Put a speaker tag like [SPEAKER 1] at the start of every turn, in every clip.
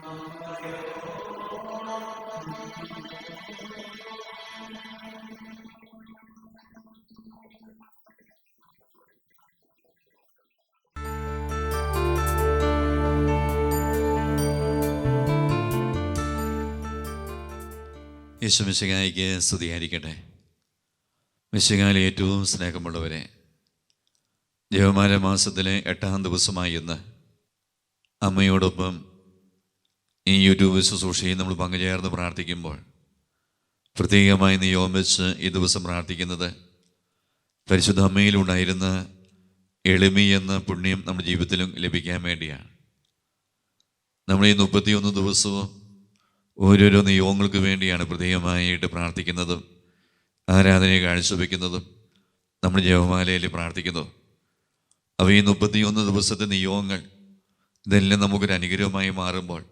[SPEAKER 1] യേശു മിശിഹായിക്ക് സ്തുതിയായിരിക്കട്ടെ. മിശിഹായിലെ ഏറ്റവും സ്നേഹമുള്ളവരെ, ജപമാല മാസത്തിലെ 8-ാം ദിവസമായി ഇന്ന് അമ്മയോടൊപ്പം ഈ യൂട്യൂബ് ശുശ്രൂഷയിൽ നമ്മൾ പങ്കുചേർന്ന് പ്രാർത്ഥിക്കുമ്പോൾ പ്രത്യേകമായി നിയോഗം വെച്ച് ഈ ദിവസം പ്രാർത്ഥിക്കുന്നത് പരിശുദ്ധ അമ്മയിലുണ്ടായിരുന്ന എളിമയെന്ന പുണ്യം നമ്മുടെ ജീവിതത്തിലും ലഭിക്കാൻ വേണ്ടിയാണ്. നമ്മൾ ഈ 31 ദിവസവും ഓരോരോ നിയോഗങ്ങൾക്ക് വേണ്ടിയാണ് പ്രത്യേകമായിട്ട് പ്രാർത്ഥിക്കുന്നതും ആരാധനയെ കാഴ്ചവെക്കുന്നതും നമ്മൾ ജപമാലയിൽ പ്രാർത്ഥിക്കുന്നതും. അപ്പോൾ ഈ 31 ദിവസത്തെ നിയോഗങ്ങൾ ഇതെല്ലാം നമുക്കൊരു അനുഗ്രഹമായി മാറുമ്പോൾ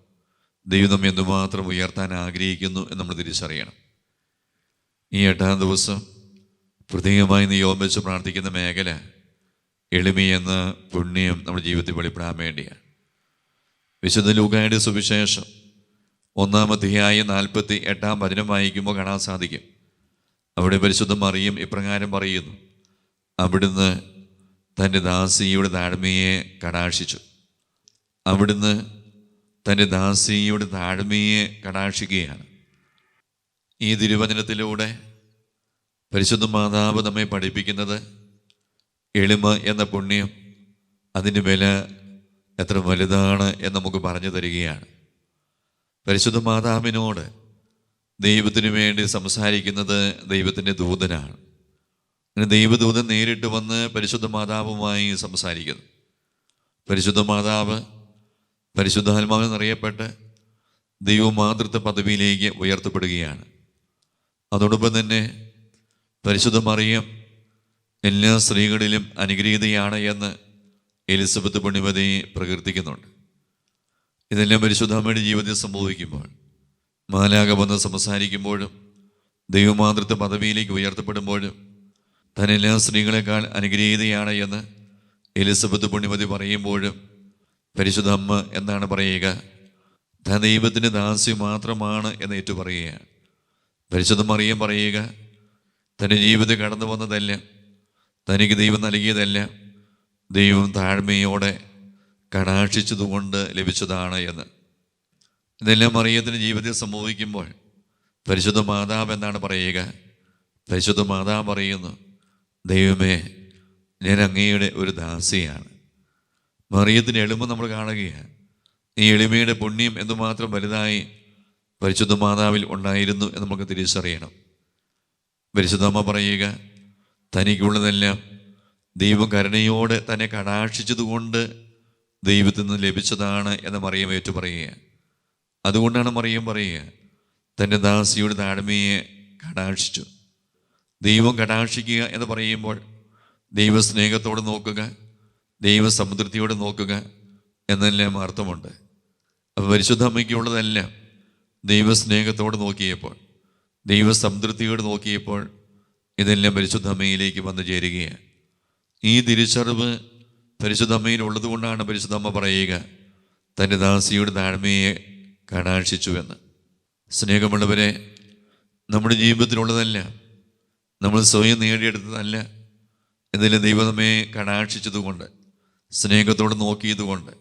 [SPEAKER 1] ദൈവം നമ്മെ എന്തുമാത്രം ഉയർത്താൻ ആഗ്രഹിക്കുന്നു എന്ന് നമ്മൾ തിരിച്ചറിയണം. ഈ 8-ാം ദിവസം പ്രത്യേകമായി നിയോഗം വെച്ച് പ്രാർത്ഥിക്കുന്ന മേഖല എളിമയെന്ന പുണ്യം നമ്മുടെ ജീവിതത്തിൽ വെളിപ്പെടാൻ വേണ്ടിയാണ്. വിശുദ്ധ ലൂക്കായുടെ സുവിശേഷം 1-ാം അധ്യായം 48-ാം വചനം വായിക്കുമ്പോൾ കാണാൻ സാധിക്കും. അവിടെ പരിശുദ്ധ മറിയം ഇപ്രകാരം പറയുന്നു: അവിടുന്ന് തൻ്റെ ദാസിയുടെ താഴ്മയെ കടാക്ഷിച്ചു. അവിടുന്ന് തൻ്റെ ദാസിയുടെ താഴ്മയെ കടാക്ഷിക്കുകയാണ്. ഈ തിരുവചനത്തിലൂടെ പരിശുദ്ധ മാതാവ് നമ്മെ പഠിപ്പിക്കുന്നത് എളിമ എന്ന പുണ്യം, അതിൻ്റെ വില എത്ര വലുതാണ് എന്ന് നമുക്ക് പറഞ്ഞു തരികയാണ്. പരിശുദ്ധ മാതാവിനോട് ദൈവത്തിന് വേണ്ടി സംസാരിക്കുന്നത് ദൈവത്തിൻ്റെ ദൂതനാണ്. അങ്ങനെ ദൈവദൂതൻ നേരിട്ട് വന്ന് പരിശുദ്ധ മാതാവുമായി സംസാരിക്കുന്നു. പരിശുദ്ധ മാതാവ് പരിശുദ്ധാത്മാവിൽ നിറയപ്പെട്ട് ദൈവമാതൃത്വ പദവിയിലേക്ക് ഉയർത്തപ്പെടുകയാണ്. അതോടൊപ്പം തന്നെ പരിശുദ്ധ മറിയം എല്ലാ സ്ത്രീകളിലും അനുഗ്രഹീതയാണ് എന്ന് എലിസബത്ത് പുണ്യവതി പ്രകീർത്തിക്കുന്നുണ്ട്. ഇതെല്ലാം പരിശുദ്ധാമ്മയുടെ ജീവിതത്തിൽ സംഭവിക്കുമ്പോൾ, മാലാഖ വന്ന് സംസാരിക്കുമ്പോഴും ദൈവമാതൃത്വ പദവിയിലേക്ക് ഉയർത്തപ്പെടുമ്പോഴും താൻ എല്ലാ സ്ത്രീകളെക്കാൾ അനുഗ്രഹീതയാണ് എന്ന് എലിസബത്ത് പുണ്യവതി പറയുമ്പോഴും പരിശുദ്ധ അമ്മ എന്താണ് പറയുക? താൻ ദൈവത്തിൻ്റെ ദാസി മാത്രമാണ് എന്ന് ഏറ്റു പറയുകയാണ്. പരിശുദ്ധ മറിയം പറയുക, തൻ്റെ ജീവിതത്തിൽ കടന്നു വന്നതല്ല, തനിക്ക് ദൈവം നൽകിയതല്ല, ദൈവം താഴ്മയോടെ കടാക്ഷിച്ചതുകൊണ്ട് ലഭിച്ചതാണ് എന്ന്. ഇതെല്ലാം മറിയത്തിൻ്റെ ജീവിതത്തിൽ സംഭവിക്കുമ്പോൾ പരിശുദ്ധ മാതാവ് എന്താണ് പറയുക? പരിശുദ്ധ മാതാവ് പറയുന്നു, ദൈവമേ, ഞാൻ അങ്ങയുടെ ഒരു ദാസിയാണ്. മറിയത്തിൻ്റെ എളിമ നമ്മൾ കാണുകയാണ്. ഈ എളിമയുടെ പുണ്യം എന്തുമാത്രം വലുതായി പരിശുദ്ധ മാതാവിൽ ഉണ്ടായിരുന്നു എന്ന് നമുക്ക് തിരിച്ചറിയണം. പരിശുദ്ധ അമ്മ പറയുക, തനിക്കുള്ളതെല്ലാം ദൈവം കരുണയോടെ തന്നെ കടാക്ഷിച്ചതുകൊണ്ട് ദൈവത്തിൽ നിന്ന് ലഭിച്ചതാണ് എന്ന് മറിയം ഏറ്റു പറയുക. അതുകൊണ്ടാണ് മറിയം പറയുക, തൻ്റെ ദാസിയുടെ താഴ്മയെ കടാക്ഷിച്ചു. ദൈവം കടാക്ഷിക്കുക എന്ന് പറയുമ്പോൾ ദൈവസ്നേഹത്തോടെ നോക്കുക, ദൈവസമുദ്രത്തിയോടെ നോക്കുക എന്നെല്ലാം അർത്ഥമുണ്ട്. അപ്പോൾ പരിശുദ്ധ അമ്മയ്ക്കുള്ളതെല്ലാം ദൈവസ്നേഹത്തോട് നോക്കിയപ്പോൾ, ദൈവസംതൃപ്തിയോട് നോക്കിയപ്പോൾ ഇതെല്ലാം പരിശുദ്ധ അമ്മയിലേക്ക് വന്നു ചേരുകയാണ്. ഈ തിരിച്ചറിവ് പരിശുദ്ധ അമ്മയിൽ ഉള്ളത് കൊണ്ടാണ് പരിശുദ്ധ അമ്മ പറയുക, തൻ്റെ ദാസിയുടെ താഴ്മയെ കടാക്ഷിച്ചു എന്ന്. സ്നേഹമുള്ളവരെ, നമ്മുടെ ജീവിതത്തിലുള്ളതല്ല, നമ്മൾ സ്വയം നേടിയെടുത്തതല്ല, എന്തെങ്കിലും ദൈവം നമ്മെ കടാക്ഷിച്ചതുകൊണ്ട്, സ്നേഹത്തോടെ നോക്കിയതുകൊണ്ട്,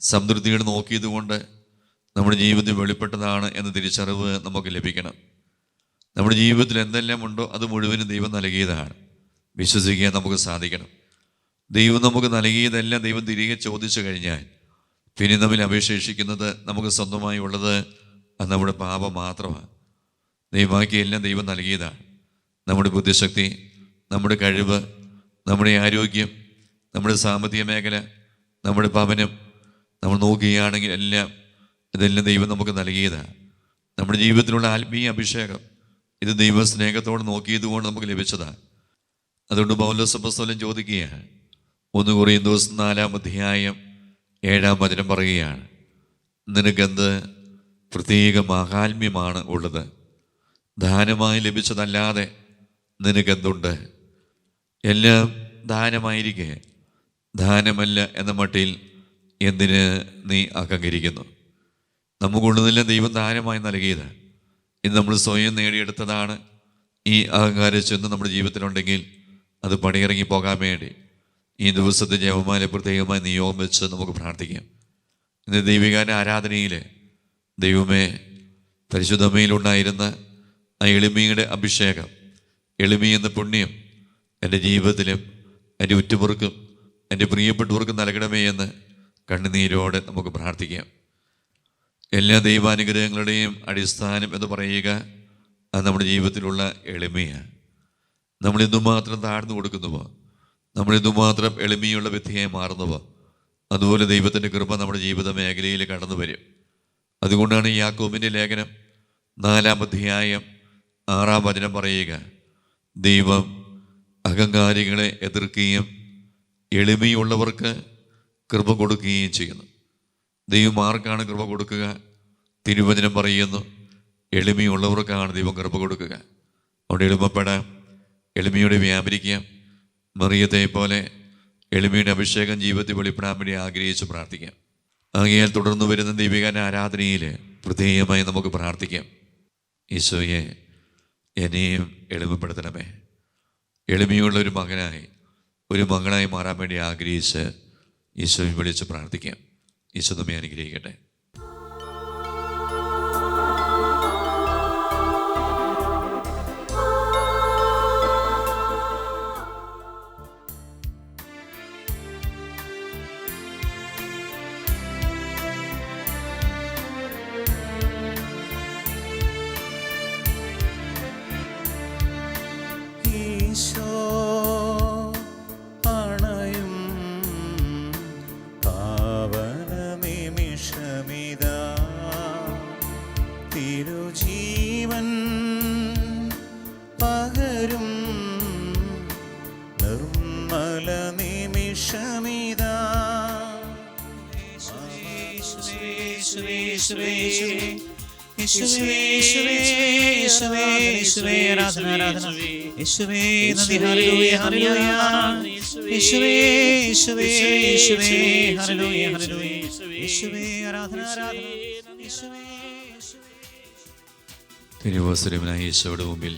[SPEAKER 1] സംതൃപ്തിയോടെ നോക്കിയതുകൊണ്ട് നമ്മുടെ ജീവിതത്തിൽ വെളിപ്പെട്ടതാണ് എന്ന തിരിച്ചറിവ് നമുക്ക് ലഭിക്കണം. നമ്മുടെ ജീവിതത്തിൽ എന്തെല്ലാം ഉണ്ടോ അത് മുഴുവനും ദൈവം നൽകിയതാണ്. വിശ്വസിക്കാൻ നമുക്ക് സാധിക്കണം. ദൈവം നമുക്ക് നൽകിയതെല്ലാം ദൈവം തിരികെ ചോദിച്ചു കഴിഞ്ഞാൽ പിന്നെ നമ്മിൽ അവശേഷിക്കുന്നത് നമുക്ക് സ്വന്തമായി ഉള്ളത് അത് നമ്മുടെ പാപം മാത്രമാണ്. ദൈവമാക്കിയെല്ലാം ദൈവം നൽകിയതാണ്. നമ്മുടെ ബുദ്ധിശക്തി, നമ്മുടെ കഴിവ്, നമ്മുടെ ആരോഗ്യം, നമ്മുടെ സാമ്പത്തിക മേഖല, നമ്മുടെ ഭവനം നമ്മൾ നോക്കുകയാണെങ്കിൽ ഇതെല്ലാം ദൈവം നമുക്ക് നൽകിയതാണ്. നമ്മുടെ ജീവിതത്തിലുള്ള ആത്മീയ അഭിഷേകം ഇത് ദൈവ സ്നേഹത്തോടെ നോക്കിയതുകൊണ്ട് നമുക്ക് ലഭിച്ചതാണ്. അതുകൊണ്ട് പൗലോസ് അപ്പോസ്തലൻ ചോദിക്കുകയാണ്, 1 കൊരിന്ത്യർ 4-ാം അധ്യായം 7-ാം വചനം പറയുകയാണ്, നിനക്കെന്ത് പ്രത്യേക മഹാത്മ്യമാണ് ഉള്ളത്? ദാനമായി ലഭിച്ചതല്ലാതെ നിനക്കെന്തുണ്ട്? എല്ലാം ദാനമായിരിക്കെ ദാനമല്ല എന്ന മട്ടിൽ എന്തിന് നീ അഹങ്കരിക്കുന്നു? നമുക്കുള്ളതെല്ലാം ദൈവം ദാനമായി നൽകിയത്. ഇന്ന് നമ്മൾ സ്വയം നേടിയെടുത്തതാണ്. ഈ അഹങ്കാരം ചെന്ന് നമ്മുടെ ജീവിതത്തിലുണ്ടെങ്കിൽ അത് പടിയിറങ്ങി പോകാൻ വേണ്ടി ഈ ദിവസത്തെ ജപമാല പ്രത്യേകമായി നിയോഗം വെച്ച് നമുക്ക് പ്രാർത്ഥിക്കാം. ഇന്ന് ദൈവികാന ആരാധനയിൽ ദൈവമേ, പരിശുദ്ധമ്മയിലുണ്ടായിരുന്ന ആ എളിമയുടെ അഭിഷേകം, എളിമയെന്ന പുണ്യം എൻ്റെ ജീവിതത്തിലും എൻ്റെ ഉറ്റുപുറക്കും എൻ്റെ പ്രിയപ്പെട്ടവർക്കും നൽകണമേ എന്ന് കണ്ണുനീരോടെ നമുക്ക് പ്രാർത്ഥിക്കാം. എല്ലാ ദൈവാനുഗ്രഹങ്ങളുടെയും അടിസ്ഥാനം എന്ന് പറയുക അത് നമ്മുടെ ജീവിതത്തിലുള്ള എളിമയാണ്. നമ്മൾ എന്തുമാത്രം താഴ്ന്നു കൊടുക്കുന്നുവോ, നമ്മൾ എന്തുമാത്രം എളിമയുള്ള വ്യക്തിയായി മാറുന്നുവോ, അതുപോലെ ദൈവത്തിൻ്റെ കൃപ നമ്മുടെ ജീവിത മേഖലയിൽ കടന്നു വരും. അതുകൊണ്ടാണ് യാക്കോബിൻ്റെ ലേഖനം 4-ാം അധ്യായം 6-ാം വചനം പറയുക, ദൈവം അഹങ്കാരികളെ എതിർക്കുകയും എളിമയുള്ളവർക്ക് കൃപ കൊടുക്കുകയും ചെയ്യുന്നു. ദൈവം ആർക്കാണ് കൃപ കൊടുക്കുക? തിരുവചനം പറയുന്നു, എളിമയുള്ളവർക്കാണ് ദൈവം കൃപ കൊടുക്കുക. അവിടെ എളിമപ്പെടാം, എളിമയോടെ വ്യാപരിക്കാം. മറിയത്തെ പോലെ എളിമയുടെ അഭിഷേകം ജീവിതത്തിൽ വെളിപ്പെടാൻ വേണ്ടി ആഗ്രഹിച്ച് പ്രാർത്ഥിക്കാം. ആകയാൽ തുടർന്ന് വരുന്ന ദൈവികാന ആരാധനയിൽ പ്രത്യേകമായി നമുക്ക് പ്രാർത്ഥിക്കാം. ഈശോയെ, എന്നെയും എളിമപ്പെടുത്തണമേ. എളിമയുള്ള ഒരു മകനായി, ഒരു മകളായി മാറാൻ വേണ്ടി ആഗ്രഹിച്ച് ഈശോയെ വിളിച്ച് പ്രാർത്ഥിക്കാം. ഈശോ നമ്മെ അനുഗ്രഹിക്കട്ടെ.
[SPEAKER 2] തിരുജീവൻ പകരും നിർമ്മല നിമിഷമിതാ.
[SPEAKER 1] തിരുവസരനായ ഈശോയുടെ മുമ്പിൽ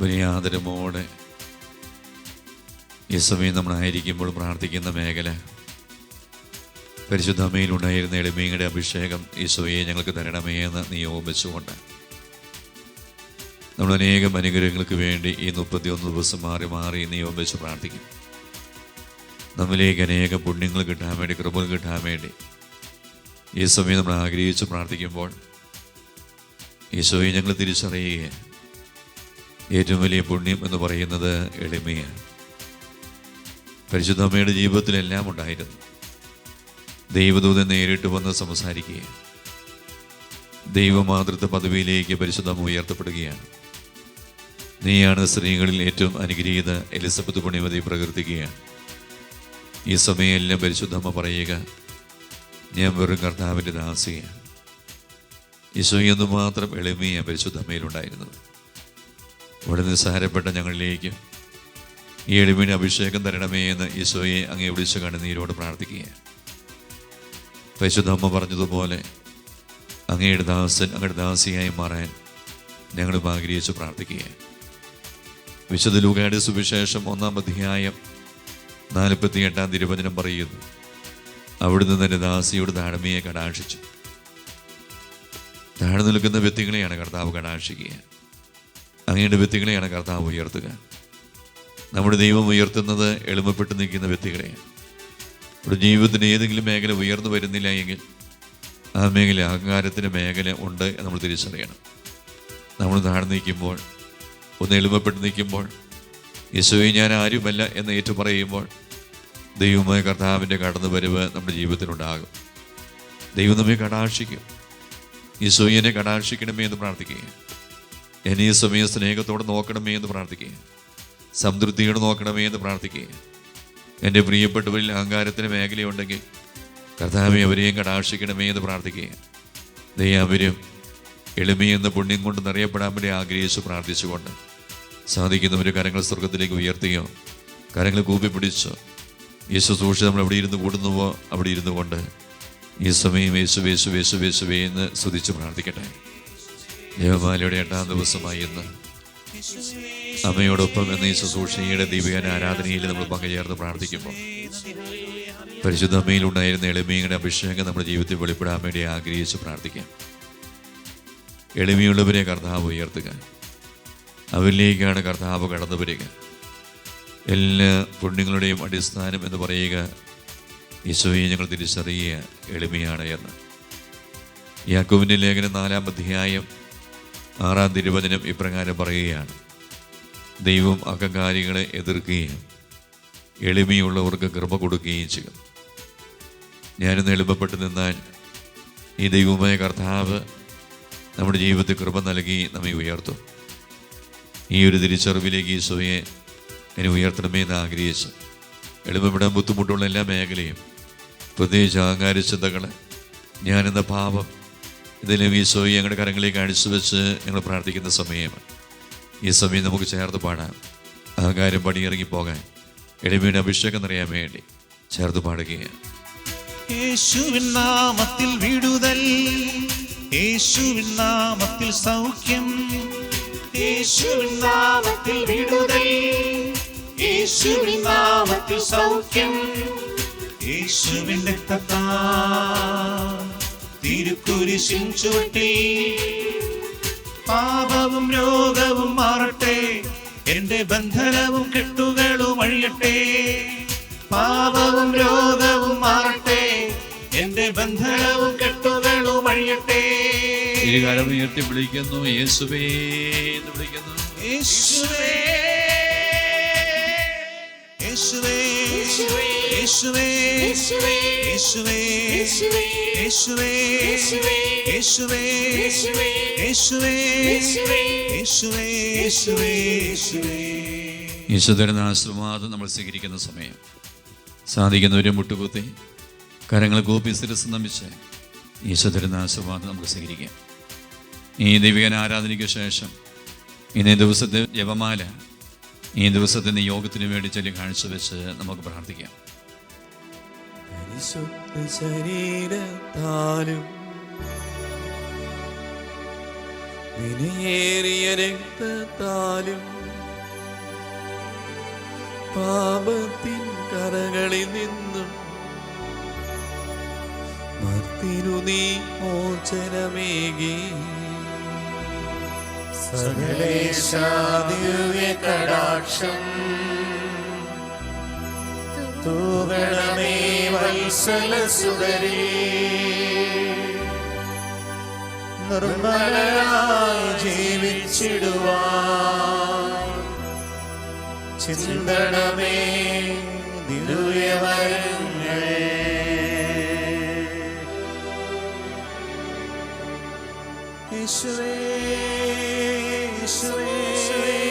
[SPEAKER 1] വലിയ ആദരമോടെ ഈ സമയം നമ്മളായിരിക്കുമ്പോൾ പ്രാർത്ഥിക്കുന്ന മേഖല, പരിശുദ്ധ അമ്മയിലുണ്ടായിരുന്ന എളിമയുടെ അഭിഷേകം ഈശോയെ ഞങ്ങൾക്ക് തരണമേ എന്ന് നിയോഗം വെച്ചുകൊണ്ട് നമ്മൾ അനേകം അനുഗ്രഹങ്ങൾക്ക് വേണ്ടി ഈ 31 ദിവസം മാറി മാറി നിയോഗം വെച്ച് പ്രാർത്ഥിക്കും. നമ്മിലേക്ക് അനേകം പുണ്യങ്ങൾ കിട്ടാൻ വേണ്ടി, കൃപകൾ കിട്ടാൻ വേണ്ടി ഈ സമയം നമ്മൾ ആഗ്രഹിച്ച് പ്രാർത്ഥിക്കുമ്പോൾ ഈശോയെ ഞങ്ങൾ തിരിച്ചറിയുക, ഏറ്റവും വലിയ പുണ്യം എന്ന് പറയുന്നത് എളിമയാണ്. പരിശുദ്ധ അമ്മയുടെ ജീവിതത്തിലെല്ലാം ഉണ്ടായിരുന്നു. ദൈവദൂതൻ നേരിട്ട് വന്ന് സംസാരിക്കുക, ദൈവമാതൃത്വ പദവിയിലേക്ക് പരിശുദ്ധ അമ്മ ഉയർത്തപ്പെടുകയാണ്. നീയാണ് സ്ത്രീകളിൽ ഏറ്റവും അനുഗ്രഹീത എലിസബത്ത് പുണ്യവതി പ്രകീർത്തിക്കുകയാണ്. ഈ സമയമെല്ലാം പരിശുദ്ധ അമ്മ പറയുക, ഞാൻ വെറും കർത്താവിൻ്റെ ദാസിയാണ്. ഈശോയെന്ന് മാത്രം എളിമയാണ് പരിശുദ്ധ അമ്മയിലുണ്ടായിരുന്നത്. വളരെ നിസ്സാരപ്പെട്ട ഞങ്ങളിലേക്ക് ഈ എളിമയുടെ അഭിഷേകം തരണമേ എന്ന് ഈശോയെ അങ്ങേ വിളിച്ച് കണ്ണുനീരോട് പ്രാർത്ഥിക്കുകയാണ്. പരിശുദ്ധ അമ്മ പറഞ്ഞതുപോലെ അങ്ങയുടെ ദാസൻ, അങ്ങയുടെ ദാസിയായി മാറാൻ ഞങ്ങളും ആഗ്രഹിച്ച് പ്രാർത്ഥിക്കുകയാണ്. വിശുദ്ധ ലൂക്കായുടെ സുവിശേഷം 1-ാം അധ്യായം 48-ാം തിരുവചനം പറയുന്നു, അവിടുന്ന് തന്റെ ദാസിയുടെ താഴ്മയെ കടാക്ഷിച്ചു. താഴ്ന്നു നിൽക്കുന്ന വ്യക്തികളെയാണ് കർത്താവ് കടാക്ഷിക്കുക. അങ്ങയുടെ വ്യക്തികളെയാണ് കർത്താവ് ഉയർത്തുക. നമ്മുടെ ദൈവം ഉയർത്തുന്നത് എളിമപ്പെട്ട് നിൽക്കുന്ന വ്യക്തികളെയാണ്. നമ്മുടെ ജീവിതത്തിന് ഏതെങ്കിലും മേഖല ഉയർന്നു വരുന്നില്ല എങ്കിൽ ആ മേഖല അഹങ്കാരത്തിൻ്റെ മേഖല ഉണ്ട് എന്ന് നമ്മൾ തിരിച്ചറിയണം. നമ്മൾ താഴ്ന്നു നിൽക്കുമ്പോൾ, ഒന്ന് എളിമപ്പെട്ട് നിൽക്കുമ്പോൾ, യേശുവേ ഞാൻ ആരുമല്ല എന്ന് ഏറ്റു പറയുമ്പോൾ ദൈവമായ കർത്താവിൻ്റെ കടന്നുവരവ് നമ്മുടെ ജീവിതത്തിലുണ്ടാകും. ദൈവം നമ്മെ കടാക്ഷിക്കും. യേശുവേ എന്നെ കടാക്ഷിക്കണമേ എന്ന് പ്രാർത്ഥിക്കുക. എന്നെ ഈ സമയം സ്നേഹത്തോടെ നോക്കണമേ എന്ന് പ്രാർത്ഥിക്കുക. സംതൃപ്തിയോടെ നോക്കണമേ എന്ന് പ്രാർത്ഥിക്കുക. എൻ്റെ പ്രിയപ്പെട്ടവരിൽ അഹങ്കാരത്തിന് മേഖലയുണ്ടെങ്കിൽ കർത്താവെ അവരെയും കടാക്ഷിക്കണമേ എന്ന് പ്രാർത്ഥിക്കുക. ദൈവം എളിമയെന്ന പുണ്യം കൊണ്ട് നിറയപ്പെടാൻ വേണ്ടി ആഗ്രഹിച്ച് പ്രാർത്ഥിച്ചുകൊണ്ട് സാധിക്കുന്നവർ കരങ്ങൾ സ്വർഗത്തിലേക്ക് ഉയർത്തുകയോ കരങ്ങൾ കൂപ്പിപ്പിടിച്ചോ യേശു സൂക്ഷിച്ച് നമ്മൾ എവിടെ ഇരുന്ന് കൂടുന്നുവോ അവിടെ ഇരുന്നു കൊണ്ട് ഈ സമയം യേശുവേ യേശുവേ യേശുവേ യേശുവേ എന്ന് സ്തുതിച്ച് പ്രാർത്ഥിക്കട്ടെ. ജപമാലയുടെ 8-ാം ദിവസമായി ഇന്ന് അമ്മയോടൊപ്പം എന്ന ഈ ശുശ്രൂഷയുടെ ദിവ്യാന ആരാധനയിൽ നമ്മൾ പങ്കുചേർന്ന് പ്രാർത്ഥിക്കുമ്പോൾ പരിശുദ്ധ അമ്മയിലുണ്ടായിരുന്ന എളിമയുടെ അഭിഷേകം നമ്മുടെ ജീവിതത്തിൽ വെളിപ്പെടാൻ വേണ്ടി ആഗ്രഹിച്ച് പ്രാർത്ഥിക്കാം. എളിമയുള്ളവരെ കർത്താവ് ഉയർത്തുക, അവരിലേക്കാണ് കർത്താവ് കടന്നു വരിക. എല്ലാ പുണ്യങ്ങളുടെയും അടിസ്ഥാനം എന്ന് പറയുക ഈശോയെ ഞങ്ങൾ തിരിച്ചറിയുക എളിമയാണ് എന്ന്. യാക്കോബിൻ്റെ ലേഖനം 4-ാം അധ്യായം 6-ാം തിരുവചനം ഇപ്രകാരം പറയുകയാണ്: ദൈവം അഹങ്കാരികളെ എതിർക്കുകയും എളിമയുള്ളവർക്ക് കൃപ കൊടുക്കുകയും ചെയ്യും. ഞാനിന്ന് എളുപ്പപ്പെട്ട് നിന്നാൽ ഈ ദൈവമായ കർത്താവ് നമ്മുടെ ജീവിതത്തിൽ കൃപ നൽകി നമ്മെ ഉയർത്തും. ഈ ഒരു തിരിച്ചറിവിലേക്ക് ഈശോയെ എന്നെ ഉയർത്തണമേ എന്ന് ആഗ്രഹിച്ച് എളുപ്പപ്പെടാൻ ബുദ്ധിമുട്ടുള്ള എല്ലാ മേഖലയും, പ്രത്യേകിച്ച് അഹങ്കാര ചിന്തകൾ, ഞാനെന്ന പാപം, ഇതെല്ലാം ഈശോയെ ഞങ്ങളുടെ കരങ്ങളിലേക്ക് അടിച്ചു വെച്ച് ഞങ്ങൾ പ്രാർത്ഥിക്കുന്ന സമയമാണ്. ഈ സമയം നമുക്ക് ചേർത്ത് പാടാം. അഹങ്കാരം പടിയിറങ്ങിപ്പോകാൻ എളിമയുടെ അഭിഷേകം നിറയാൻ വേണ്ടി ചേർത്ത് പാടുകയാണ്.
[SPEAKER 2] യേശുവിൻ നാമത്തിൽ വിടുതൽ, യേശുവിൻ നാമത്തിൽ സൗഖ്യം, യേശുവിൻ നാമത്തിൽ വിടുതൽ, യേശുവിൻ നാമത്തിൽ സൗഖ്യം, യേശുവിൻ രക്തത്താൽ തിരുക്കുരിശിൻ ചുവട്ടിൽ പാപവും രോഗവും മാറട്ടെ, എന്റെ ബന്ധനവും കെട്ടുകളും അഴിയട്ടെ. പാപവും രോഗവും മാറട്ടെ, എന്റെ ബന്ധനവും കെട്ടുകളും അഴിയട്ടെ.
[SPEAKER 1] ഇരുകാലം ഉയർത്തി വിളിക്കുന്നു, യേശുവേ എന്ന് വിളിക്കുന്നു.
[SPEAKER 2] യേശുവേ യേശുവേ യേശുവേ യേശുവേ യേശുവേ യേശുവേ യേശുവേ യേശുവേ യേശുവേ യേശുവേ യേശുവേ.
[SPEAKER 1] ഈശോ തരുന്ന ആശീർവാദം നമ്മൾ സ്വീകരിക്കുന്ന സമയം സാധിക്കുന്നവരെ മുട്ടുകുത്തി കരങ്ങൾ കൂപ്പി ശിരസ്സ് നമിച്ച് ഈശോ തരുന്ന ആശീർവാദം നമുക്ക് സ്വീകരിക്കാം. ഈ ദൈവിക ആരാധനയ്ക്ക് ശേഷം ഇന്നേ ദിവസത്തെ ജപമാല, ഈ ദിവസത്തെ യോഗത്തിന് വേണ്ടി ചൊല്ലി കാഴ്ചവെച്ച് നമുക്ക് പ്രാർത്ഥിക്കാം.
[SPEAKER 3] പരിശുദ്ധ ശരീരത്താലും വിലയേറിയ രക്തത്താലും പാപത്തിൻ കരകളിൽ നിന്നും മർത്തിനു നീ മോചനമേകി.
[SPEAKER 2] സകലേശാദിവ്യ കടാക്ഷം തൂകണമേ വത്സലസുതരേ, നിർമ്മലരായി ജീവിച്ചിടുവാൻ ചിന്തണമേ ദിവ്യവരങ്ങൾ. യേശുവേ യേശുവേ യേശുവേ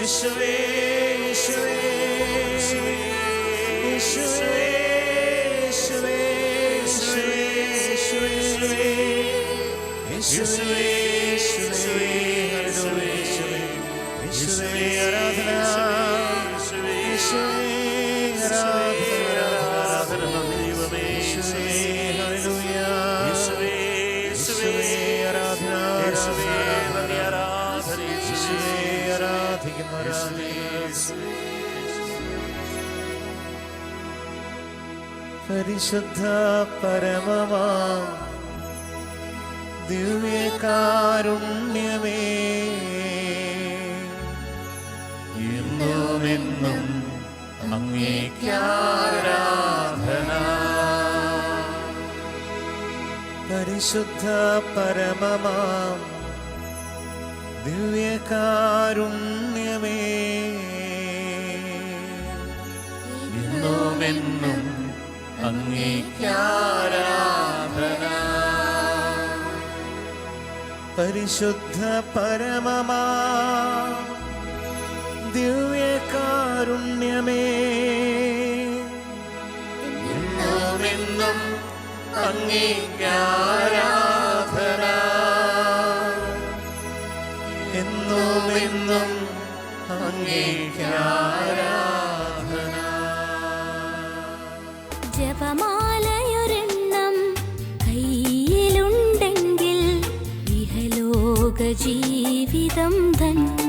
[SPEAKER 2] യേശുവേ യേശുവേ യേശുവേ യേശുവേ യേശുവേ ആരാധന, യേശുവേ ആരാധന ദൈവമേ, യേശുവേ ഹല്ലേലൂയ, യേശുവേ ആരാധന, യേശുവേ ആരാധന, യേശുവേ ആരാധിക്കുന്നു. പരിശുദ്ധ പരമമാ ദിവ്യകാരുണ്യമേ, എന്നുമെന്നും അങ്ങേക്കാരാധന. പരിശുദ്ധ പരമമാം ദിവ്യകാരുണ്യമേ, എന്നുമെന്നും അങ്ങേക്കാരാധന. പരിശുദ്ധ പരമമാ ദിവ്യകാരുണ്യമേ, എന്നുമെന്നും അങ്ങേക്കാരാധന, എന്നുമെന്നും അങ്ങേക്കാരാധന.
[SPEAKER 4] ജപമാലയൊരെണ്ണം ജീവിതം ധന്യം.